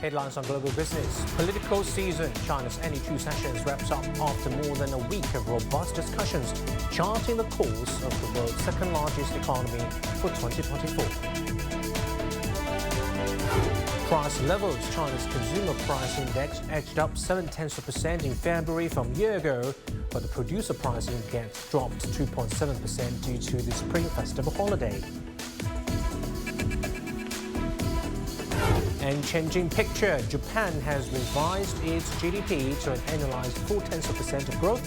Headlines on global business. Political season. China's NE2 sessions wraps up after more than a week of robust discussions, charting the course of the world's second largest economy for 2024. Price levels. China's consumer price index edged up 0.7% in February from a year ago, but the producer price index dropped 2.7% due to the Spring Festival holiday. And changing picture, Japan has revised its GDP to an annualized 0.4% of growth.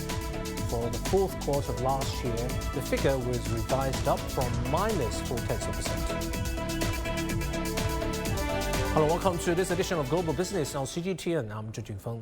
For the fourth quarter of last year, the figure was revised up from -0.4%. Hello, welcome to this edition of Global Business on CGTN. I'm Zhu Junfeng.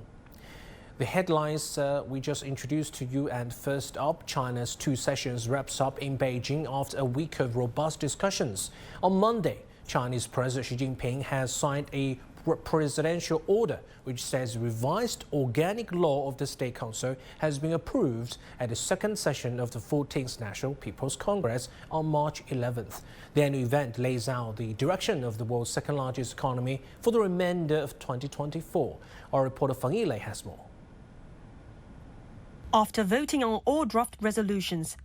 The headlines we just introduced to you, and first up, China's two sessions wraps up in Beijing after a week of robust discussions. On Monday, Chinese President Xi Jinping has signed a presidential order which says revised organic law of the State Council has been approved at the second session of the 14th National People's Congress on March 11th. The annual event lays out the direction of the world's second largest economy for the remainder of 2024. Our reporter Feng Yilei has more. After voting on all draft resolutions,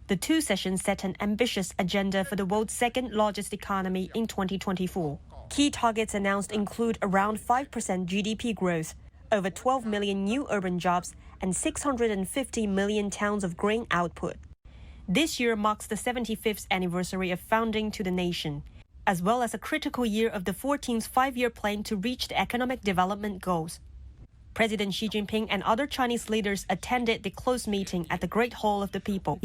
the two sessions set an ambitious agenda for the world's second largest economy in 2024. Key targets announced include around 5% GDP growth, over 12 million new urban jobs, and 650 million tons of grain output. This year marks the 75th anniversary of founding to the nation, as well as a critical year of the 14th five-year plan to reach the economic development goals. President Xi Jinping and other Chinese leaders attended the closed meeting at the Great Hall of the People.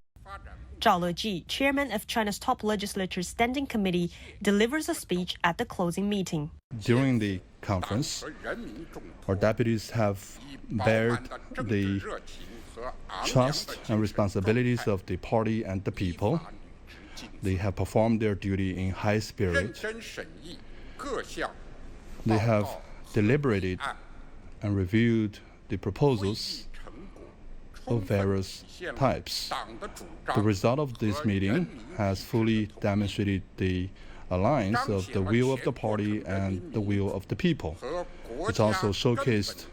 Zhao Leji, chairman of China's top legislature standing committee, delivers a speech at the closing meeting. During the conference, our deputies have bared the trust and responsibilities of the party and the people. They have performed their duty in high spirit. They have deliberated and reviewed the proposals of various types. The result of this meeting has fully demonstrated the alliance of the will of the party and the will of the people. It also showcased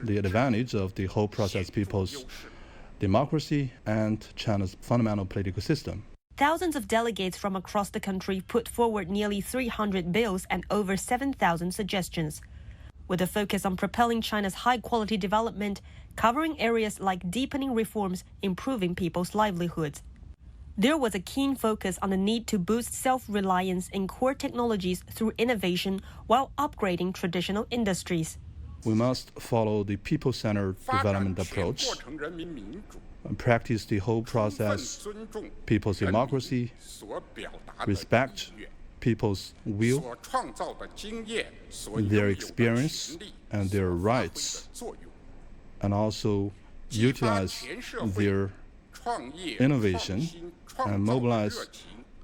the advantage of the whole process people's democracy and China's fundamental political system. Thousands of delegates from across the country put forward nearly 300 bills and over 7,000 suggestions, with a focus on propelling China's high-quality development, covering areas like deepening reforms, improving people's livelihoods. There was a keen focus on the need to boost self-reliance in core technologies through innovation while upgrading traditional industries. We must follow the people-centered development approach and practice the whole process, people's democracy, respect people's will, their experience and their rights, and also utilize their innovation and mobilize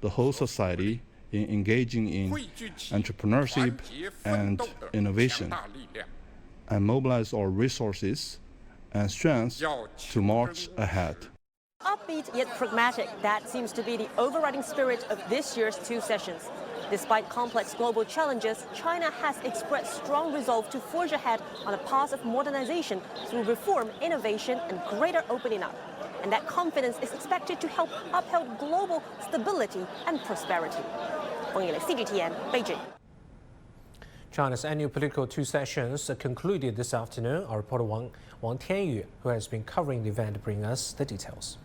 the whole society in engaging in entrepreneurship and innovation, and mobilize our resources and strengths to march ahead. Upbeat yet pragmatic, that seems to be the overriding spirit of this year's two sessions. Despite complex global challenges, China has expressed strong resolve to forge ahead on a path of modernization through reform, innovation, and greater opening up. And that confidence is expected to help uphold global stability and prosperity. Feng Yilei, CGTN, Beijing. China's annual political two sessions concluded this afternoon. Our reporter Wang Tianyu, who has been covering the event, brings us the details.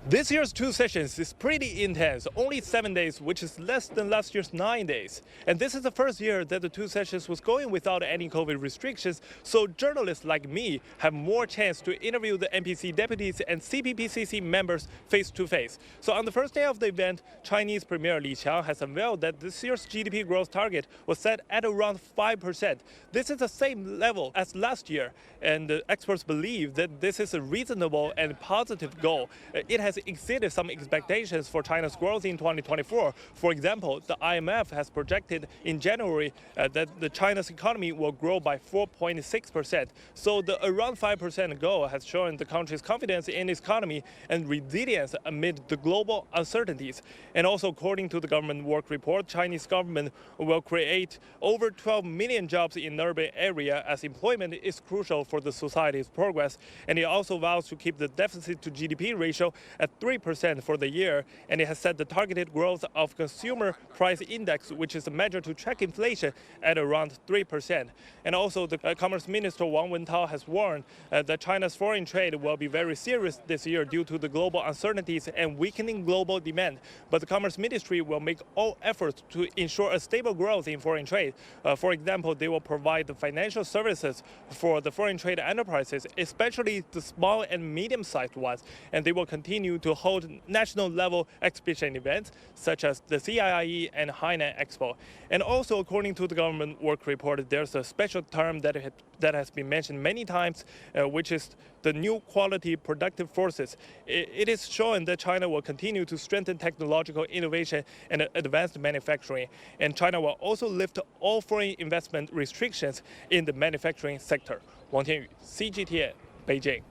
This year's two sessions is pretty intense, only 7 days, which is less than last year's 9 days. And this is the first year that the two sessions was going without any COVID restrictions, so journalists like me have more chance to interview the NPC deputies and CPPCC members face to face. So on the first day of the event, Chinese Premier Li Qiang has unveiled that this year's GDP growth target was set at around 5%. This is the same level as last year, and experts believe that this is a reasonable and positive goal. It has has exceeded some expectations for China's growth in 2024. For example, the IMF has projected in January that the China's economy will grow by 4.6%. So the around 5% goal has shown the country's confidence in its economy and resilience amid the global uncertainties. And also, according to the government work report, Chinese government will create over 12 million jobs in urban area as employment is crucial for the society's progress. And it also vows to keep the deficit to GDP ratio at 3% for the year. And it has set the targeted growth of consumer price index, which is a measure to track inflation, at around 3%. And also, the Commerce Minister Wang Wentao has warned that China's foreign trade will be very serious this year due to the global uncertainties and weakening global demand. But the Commerce Ministry will make all efforts to ensure a stable growth in foreign trade. For example, they will provide the financial services for the foreign trade enterprises, especially the small and medium-sized ones. And they will continue to hold national-level exhibition events such as the CIIE and Hainan Expo. And also, according to the government work report, there's a special term that has been mentioned many times, which is the new quality productive forces. It is shown that China will continue to strengthen technological innovation and advanced manufacturing. And China will also lift all foreign investment restrictions in the manufacturing sector. Wang Tianyu, CGTN, Beijing.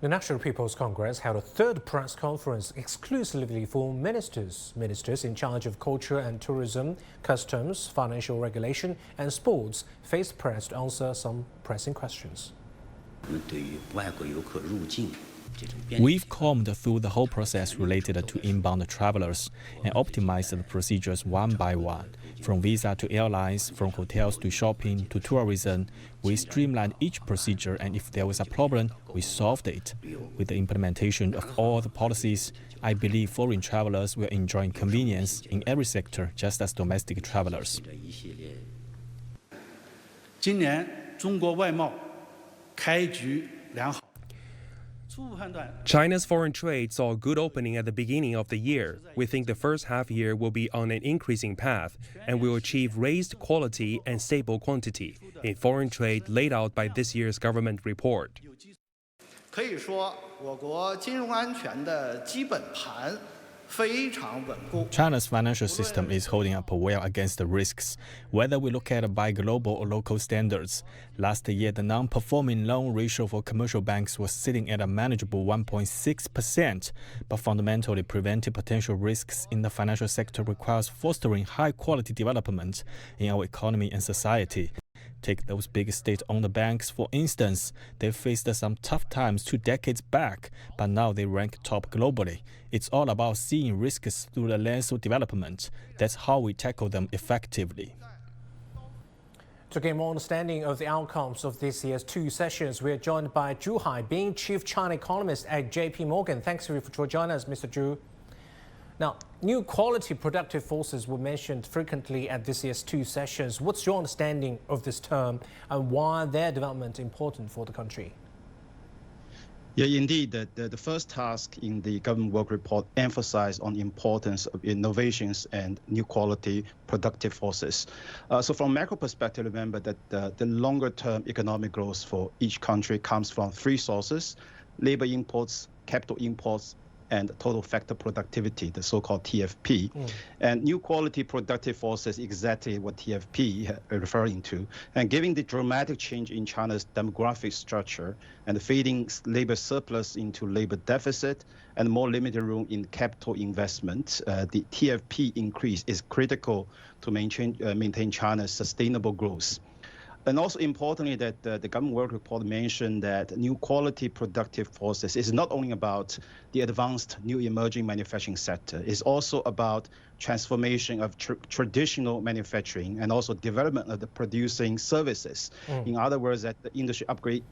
The National People's Congress held a third press conference exclusively for ministers. Ministers in charge of culture and tourism, customs, financial regulation, and sports faced press to answer some pressing questions. We've combed through the whole process related to inbound travelers and optimized the procedures one by one. From visa to airlines, from hotels to shopping to tourism, we streamlined each procedure, and if there was a problem, we solved it. With the implementation of all the policies, I believe foreign travelers will enjoy convenience in every sector just as domestic travelers. 今年中国外贸开局良好。 China's foreign trade saw a good opening at the beginning of the year. We think the first half year will be on an increasing path and will achieve raised quality and stable quantity in foreign trade laid out by this year's government report. 可以说，我国金融安全的基本盘 China's financial system is holding up well against the risks, whether we look at it by global or local standards. Last year, the non-performing loan ratio for commercial banks was sitting at a manageable 1.6%, but fundamentally preventing potential risks in the financial sector requires fostering high-quality development in our economy and society. Take those big state-owned banks, for instance. They faced some tough times 2 decades back, but now they rank top globally. It's all about seeing risks through the lens of development. That's how we tackle them effectively. To gain more understanding of the outcomes of this year's 2 sessions, we are joined by Zhu Haibing, Chief China Economist at JP Morgan. Thanks for joining us, Mr. Zhu. Now, new quality productive forces were mentioned frequently at this year's 2 sessions. What's your understanding of this term and why their development important for the country? Yeah, indeed, the first task in the government work report emphasized on the importance of innovations and new quality productive forces. So from a macro perspective, remember that the longer-term economic growth for each country comes from 3 sources: labor imports, capital imports, and total factor productivity, the so-called TFP. And new quality productive forces exactly what TFP is referring to. And given the dramatic change in China's demographic structure and fading labor surplus into labor deficit and more limited room in capital investment, the TFP increase is critical to maintain China's sustainable growth. And also importantly, that the government work report mentioned that new quality productive forces is not only about the advanced new emerging manufacturing sector, it's also about transformation of traditional manufacturing and also development of the producing services. In other words, that the industry upgrade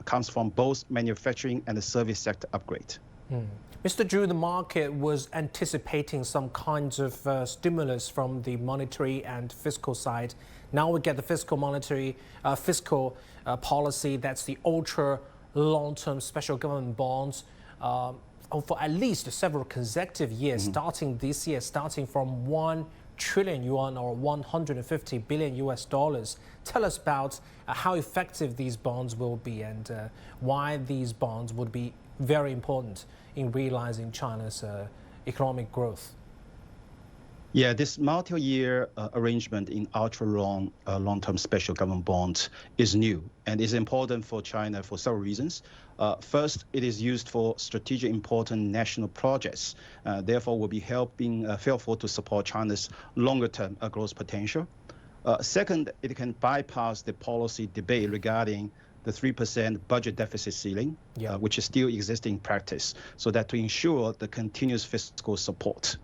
comes from both manufacturing and the service sector upgrade. Mr. Zhu, the market was anticipating some kinds of stimulus from the monetary and fiscal side. Now we get the fiscal policy, that's the ultra long-term special government bonds for at least several consecutive years, starting this year, starting from 1 trillion yuan or 150 billion US dollars. Tell us about how effective these bonds will be and why these bonds would be very important in realizing China's economic growth? Yeah, this multi-year arrangement in long-term special government bonds is new and is important for China for several reasons. First, it is used for strategic important national projects, therefore will be helpful to support China's longer-term growth potential. Second, it can bypass the policy debate regarding the 3% budget deficit ceiling, which is still existing in practice, so that to ensure the continuous fiscal support.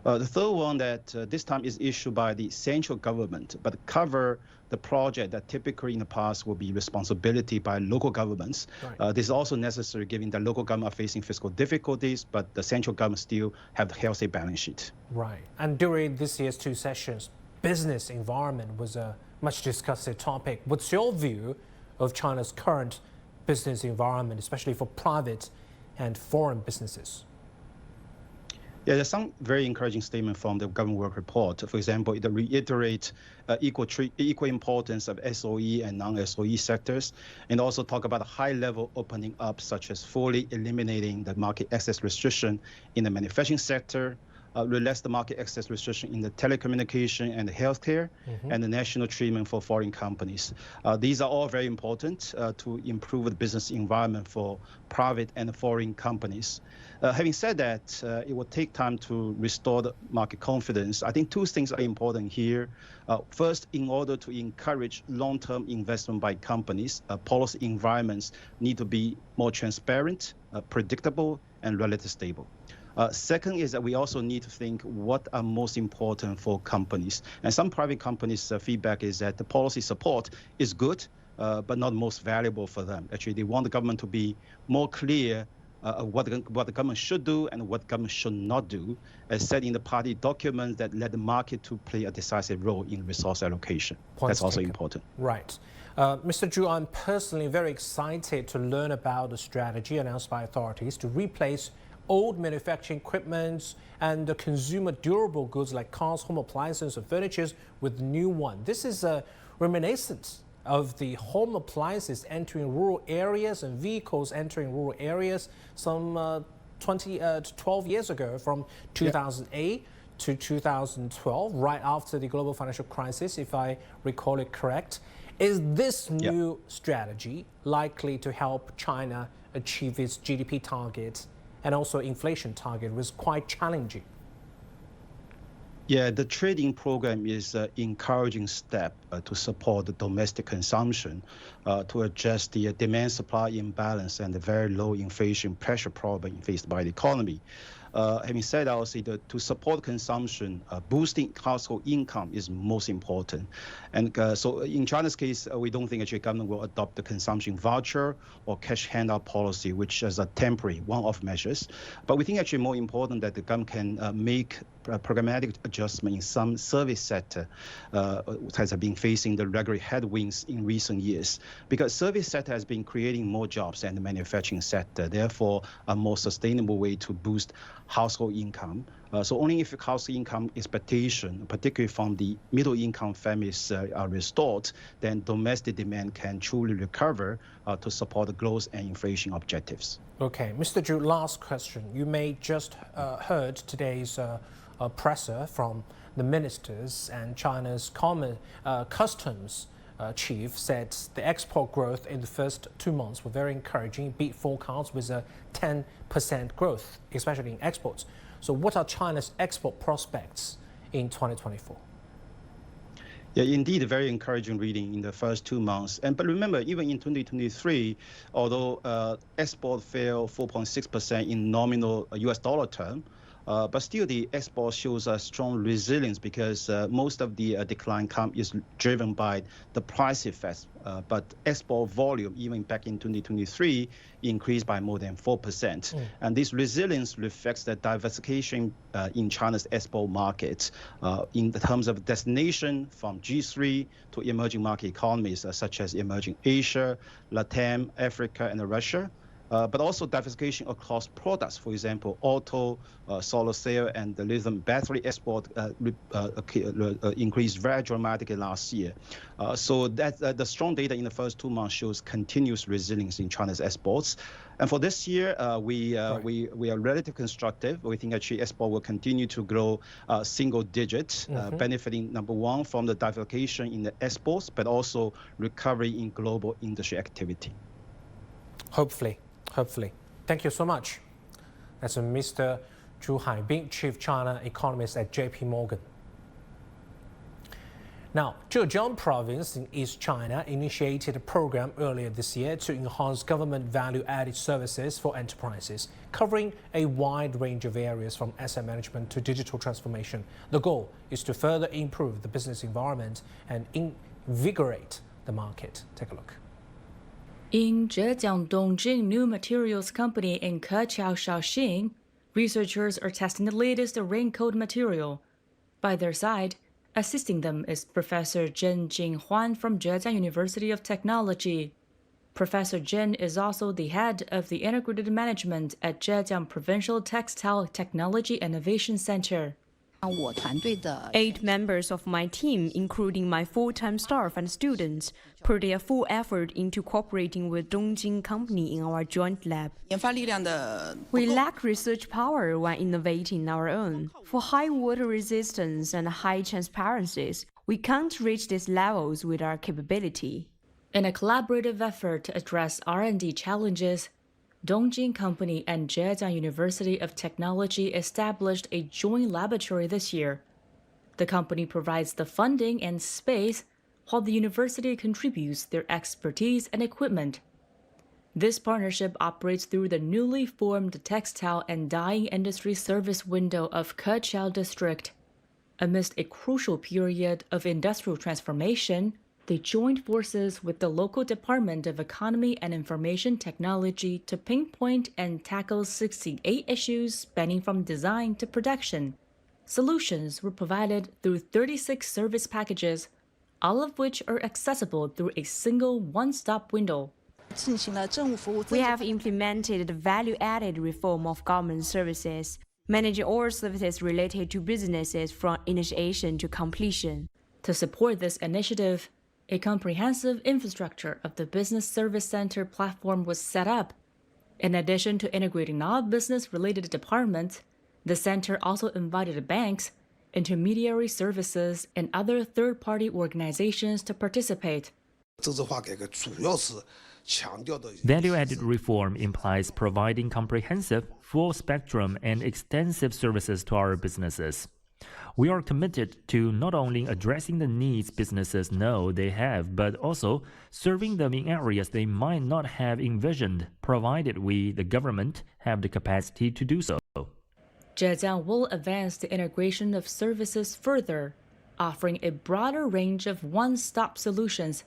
The third one that this time is issued by the central government, but cover the project that typically in the past will be responsibility by local governments. Right. This is also necessary given that local government are facing fiscal difficulties, but the central government still have the healthy balance sheet. Right. And during this year's two sessions, business environment was a much discussed topic. What's your view of China's current business environment, especially for private and foreign businesses? Yeah, there's some very encouraging statement from the government work report. For example, it reiterates equal importance of SOE and non-SOE sectors, and also talk about a high-level opening up, such as fully eliminating the market access restriction in the manufacturing sector, relax the market access restriction in the telecommunication and the healthcare, and the national treatment for foreign companies. These are all very important to improve the business environment for private and foreign companies. Having said that, it will take time to restore the market confidence. I think two things are important here. First, in order to encourage long-term investment by companies, policy environments need to be more transparent, predictable, and relatively stable. Second is that we also need to think what are most important for companies. And some private companies' feedback is that the policy support is good, but not most valuable for them. Actually, they want the government to be more clear what the government should do and what government should not do, as said in the party documents that let the market to play a decisive role in resource allocation. That's also important. Right. Mr. Zhu, I'm personally very excited to learn about the strategy announced by authorities to replace old manufacturing equipment and the consumer durable goods like cars, home appliances, and furniture with new one. This is a reminiscence of the home appliances entering rural areas and vehicles entering rural areas some 12 years ago, from 2008 to 2012, right after the global financial crisis, if I recall it correct. Is this new strategy likely to help China achieve its GDP target and also inflation target? Was quite challenging. Yeah, the trading program is an encouraging step to support the domestic consumption, to address the demand-supply imbalance and the very low inflation pressure problem faced by the economy. Having said that, I would say that to support consumption, boosting household income is most important. And so in China's case, we don't think actually government will adopt the consumption voucher or cash handout policy, which is a temporary one-off measures. But we think actually more important that the government can make programmatic adjustment in some service sector has been facing the regular headwinds in recent years, because service sector has been creating more jobs than the manufacturing sector, therefore a more sustainable way to boost household income. So only if household income expectation, particularly from the middle income families, are restored, then domestic demand can truly recover to support the growth and inflation objectives. Okay, Mr. Zhu, last question. You may just heard today's presser from the ministers, and China's customs chief said the export growth in the first 2 months were very encouraging, beat forecasts with a 10% growth, especially in exports. So what are China's export prospects in 2024? Yeah, indeed, a very encouraging reading in the first 2 months. But remember, even in 2023, although export fell 4.6% in nominal US dollar term, but still the export shows a strong resilience, because most of the decline is driven by the price effects. But export volume, even back in 2023, increased by more than 4%. And this resilience reflects the diversification in China's export markets in terms of destination from G3 to emerging market economies such as emerging Asia, Latin, Africa, and Russia. but also diversification across products. For example, auto, solar cell, and the lithium battery export increased very dramatically last year. So that the strong data in the first 2 months shows continuous resilience in China's exports. And for this year, we are relatively constructive. We think actually export will continue to grow single digits, benefiting, number one, from the diversification in the exports, but also recovery in global industry activity. Hopefully. Thank you so much. That's Mr. Zhu Haibing, Chief China Economist at JP Morgan. Now, Zhejiang Province in East China initiated a program earlier this year to enhance government value-added services for enterprises, covering a wide range of areas from asset management to digital transformation. The goal is to further improve the business environment and invigorate the market. Take a look. In Zhejiang Dongjing New Materials Company in Keqiao Shaoxing, researchers are testing the latest raincoat material. By their side, assisting them is Professor Zhen Jinghuan from Zhejiang University of Technology. Professor Zhen is also the head of the Integrated Management at Zhejiang Provincial Textile Technology Innovation Center. 8 members of my team, including my full-time staff and students, put their full effort into cooperating with Dongjing Company in our joint lab. We lack research power when innovating our own. For high water resistance and high transparencies, we can't reach these levels with our capability. In a collaborative effort to address R&D challenges, Dongjing Company and Zhejiang University of Technology established a joint laboratory this year. The company provides the funding and space, while the university contributes their expertise and equipment. This partnership operates through the newly formed textile and dyeing industry service window of Keqiao District. Amidst a crucial period of industrial transformation, they joined forces with the local Department of Economy and Information Technology to pinpoint and tackle 68 issues spanning from design to production. Solutions were provided through 36 service packages, all of which are accessible through a single one-stop window. We have implemented the value-added reform of government services, managing all services related to businesses from initiation to completion. To support this initiative, a comprehensive infrastructure of the Business Service Center platform was set up. In addition to integrating non-business-related departments, the center also invited banks, intermediary services, and other third-party organizations to participate. Value-added reform implies providing comprehensive, full-spectrum, and extensive services to our businesses. We are committed to not only addressing the needs businesses know they have, but also serving them in areas they might not have envisioned, provided we, the government, have the capacity to do so. Zhejiang will advance the integration of services further, offering a broader range of one-stop solutions.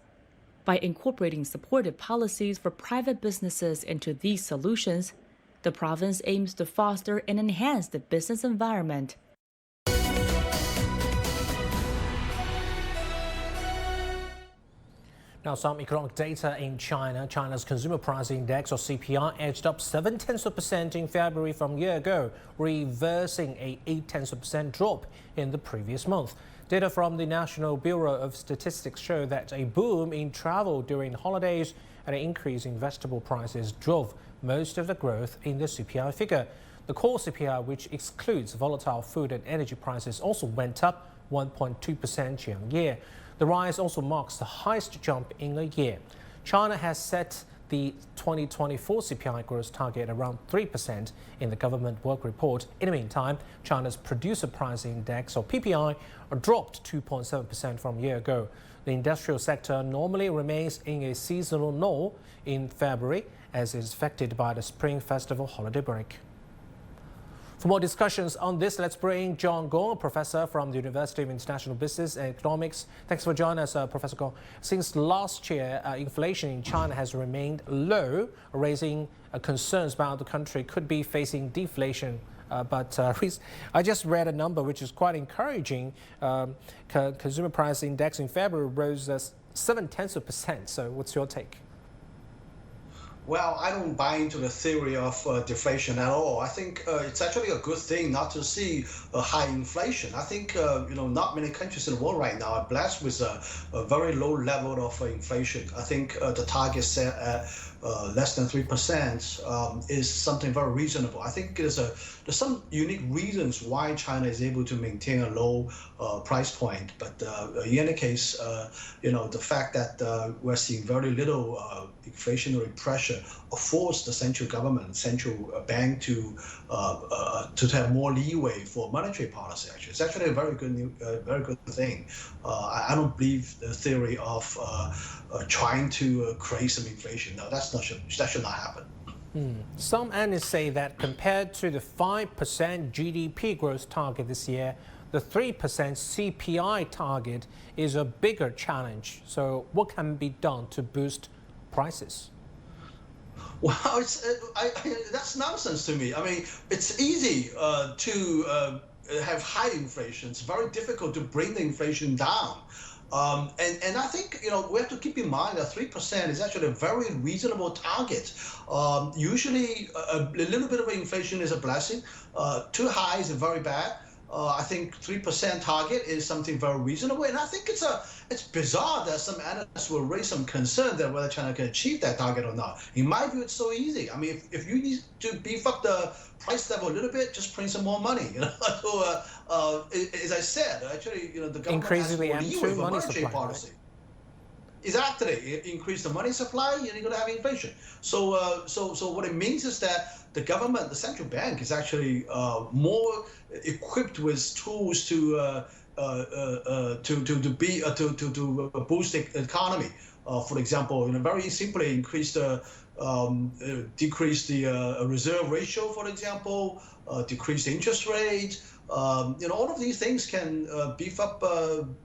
By incorporating supportive policies for private businesses into these solutions, the province aims to foster and enhance the business environment. Now, some economic data in China. China's Consumer Price Index, or CPI, edged up 0.7% in February from a year ago, reversing a 0.8% drop in the previous month. Data from the National Bureau of Statistics show that a boom in travel during holidays and an increase in vegetable prices drove most of the growth in the CPI figure. The core CPI, which excludes volatile food and energy prices, also went up 1.2% year-on-year. The rise also marks the highest jump in a year. China has set the 2024 CPI growth target around 3% in the government work report. In the meantime, China's Producer Price Index, or PPI, dropped 2.7% from a year ago. The industrial sector normally remains in a seasonal lull in February, as is affected by the Spring Festival holiday break. For more discussions on this, let's bring John Gong, a professor from the University of International Business and Economics. Thanks for joining us, Professor Gong. Since last year, inflation in China has remained low, raising concerns about the country could be facing deflation. But I just read a number which is quite encouraging. Consumer Price Index in February rose 0.7%. So what's your take? Well, I don't buy into the theory of deflation at all. I think it's actually a good thing not to see a high inflation. I think not many countries in the world right now are blessed with a very low level of inflation. I think the target set at less than 3% is something very reasonable. I think there's some unique reasons why China is able to maintain a low price point. But in any case, the fact that we're seeing very little inflationary pressure affords the central government, central bank to have more leeway for monetary policy. Actually, it's actually a very good thing. I don't believe the theory of trying to create some inflation. No, that should not happen. Some analysts say that compared to the 5% GDP growth target this year, the 3% CPI target is a bigger challenge. So what can be done to boost prices? Well, that's nonsense to me. I mean, it's easy to have high inflation. It's very difficult to bring the inflation down. And I think we have to keep in mind that 3% is actually a very reasonable target. Usually, a little bit of inflation is a blessing. Too high is very bad. I think 3% target is something very reasonable, and I think it's bizarre that some analysts will raise some concern that whether China can achieve that target or not. In my view, it's so easy. I mean, if you need to beef up the price level a little bit, just print some more money. So, as I said, actually, the government increasingly has more leeway for money monetary supply, policy. Right? Exactly, increase the money supply, and you're going to have inflation. So, so what it means is that the government, the central bank, is actually more equipped with tools to boost the economy. For example, very simply decrease the reserve ratio, for example, decrease the interest rate. All of these things can beef up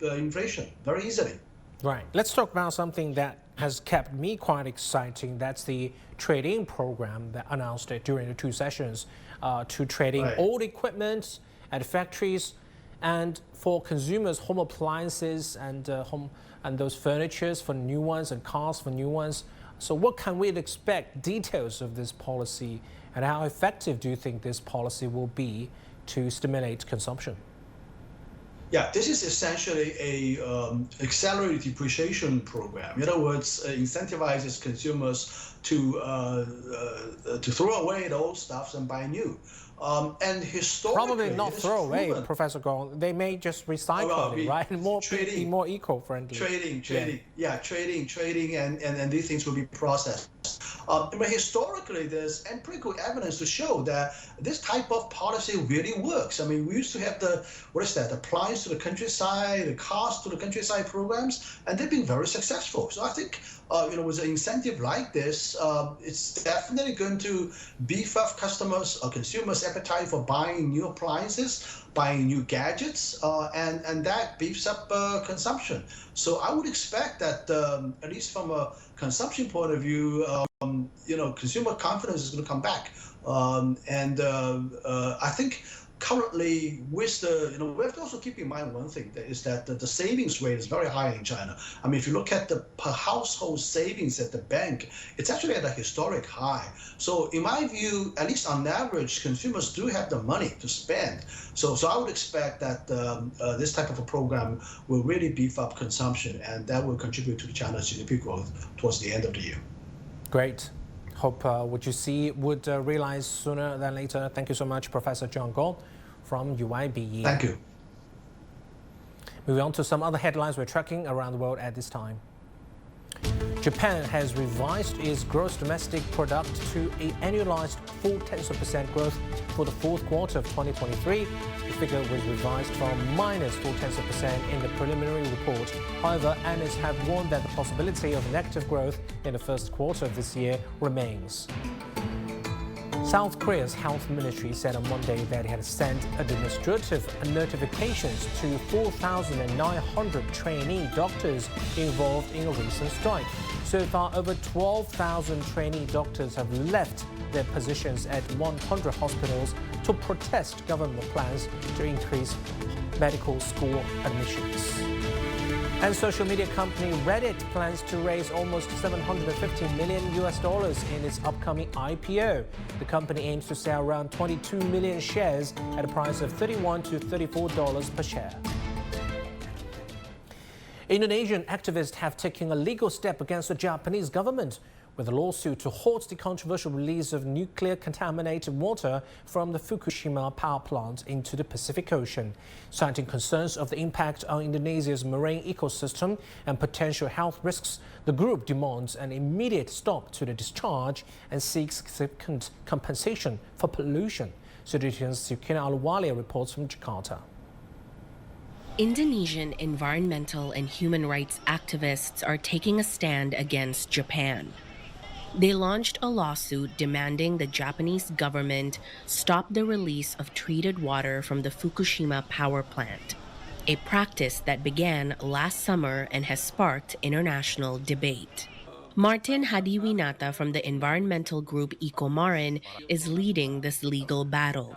inflation very easily. Right. Let's talk about something that has kept me quite exciting. That's the trade-in program that announced during the 2 sessions to trade in old equipment at factories, and for consumers, home appliances and those furnitures for new ones and cars for new ones. So what can we expect? Details of this policy, and how effective do you think this policy will be to stimulate consumption? Yeah, this is essentially a accelerated depreciation program. In other words, incentivizes consumers to throw away the old stuff and buy new. And historically, probably not throw away, Professor Gong. They may just recycle it, right? Be more eco-friendly. Trading, and these things will be processed. But historically, there's empirical evidence to show that this type of policy really works. I mean, we used to have the appliance to the countryside, the cars to the countryside programs, and they've been very successful. So I think, with an incentive like this, it's definitely going to beef up consumers' appetite for buying new appliances, buying new gadgets, and that beefs up consumption. So I would expect that, at least from a consumption point of view, consumer confidence is going to come back. I think currently, with we have to also keep in mind one thing, is that the savings rate is very high in China. I mean, if you look at the per household savings at the bank, it's actually at a historic high. So in my view, at least on average, consumers do have the money to spend. So I would expect that this type of a program will really beef up consumption, and that will contribute to China's GDP growth towards the end of the year. Great. Hope what you see would realize sooner than later. Thank you so much, Professor John Gong from UIBE. Thank you. Moving on to some other headlines we're tracking around the world at this time. Japan has revised its gross domestic product to an annualized 0.4% growth for the fourth quarter of 2023. The figure was revised from -0.4% in the preliminary report. However, analysts have warned that the possibility of negative growth in the first quarter of this year remains. South Korea's health ministry said on Monday that it had sent administrative notifications to 4,900 trainee doctors involved in a recent strike. So far, over 12,000 trainee doctors have left their positions at 100 hospitals to protest government plans to increase medical school admissions. And social media company Reddit plans to raise almost $750 million in its upcoming IPO. The company aims to sell around 22 million shares at a price of $31 to $34 per share. Indonesian activists have taken a legal step against the Japanese government with a lawsuit to halt the controversial release of nuclear-contaminated water from the Fukushima power plant into the Pacific Ocean. Citing concerns of the impact on Indonesia's marine ecosystem and potential health risks, the group demands an immediate stop to the discharge and seeks significant compensation for pollution. Citizen's Sukina Aluwalia reports from Jakarta. Indonesian environmental and human rights activists are taking a stand against Japan. They launched a lawsuit demanding the Japanese government stop the release of treated water from the Fukushima power plant, a practice that began last summer and has sparked international debate. Martin Hadiwinata from the environmental group Ikomarin is leading this legal battle.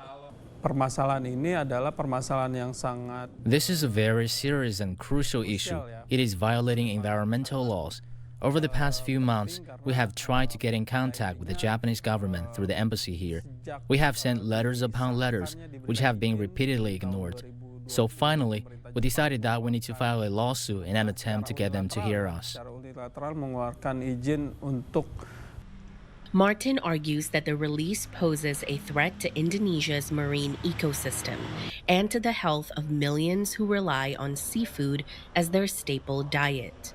This is a very serious and crucial issue. It is violating environmental laws. Over the past few months, we have tried to get in contact with the Japanese government through the embassy here. We have sent letters upon letters, which have been repeatedly ignored. So finally, we decided that we need to file a lawsuit in an attempt to get them to hear us. Martin argues that the release poses a threat to Indonesia's marine ecosystem and to the health of millions who rely on seafood as their staple diet.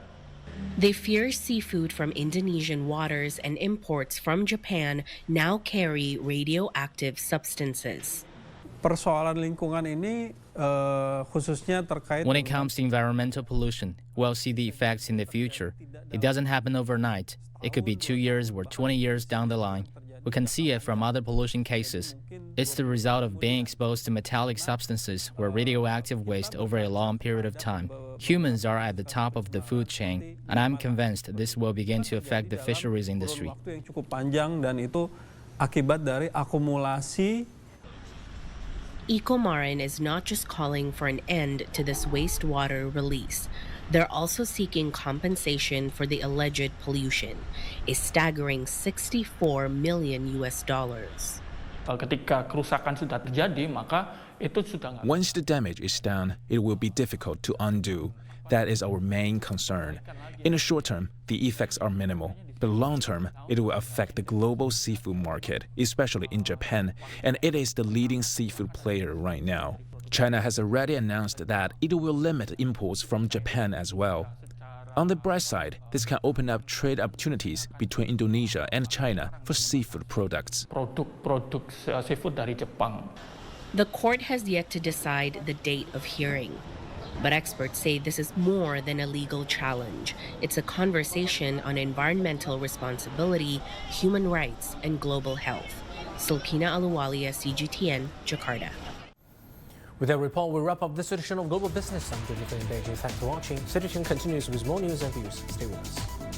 They fear seafood from Indonesian waters and imports from Japan now carry radioactive substances. When it comes to environmental pollution, we'll see the effects in the future. It doesn't happen overnight. It could be 2 years or 20 years down the line. We can see it from other pollution cases. It's the result of being exposed to metallic substances or radioactive waste over a long period of time. Humans are at the top of the food chain, and I'm convinced this will begin to affect the fisheries industry. Ikomarin is not just calling for an end to this wastewater release. They're also seeking compensation for the alleged pollution, a staggering $64 million. Once the damage is done, it will be difficult to undo. That is our main concern. In the short term, the effects are minimal. But long term, it will affect the global seafood market, especially in Japan, and it is the leading seafood player right now. China has already announced that it will limit imports from Japan as well. On the bright side, this can open up trade opportunities between Indonesia and China for seafood products. The court has yet to decide the date of hearing. But experts say this is more than a legal challenge. It's a conversation on environmental responsibility, human rights, and global health. Silkina Aluwalia, CGTN, Jakarta. With that report, we wrap up this edition of Global Business. I'm Judy in Beijing. Thanks for watching. CGTN continues with more news and views. Stay with us.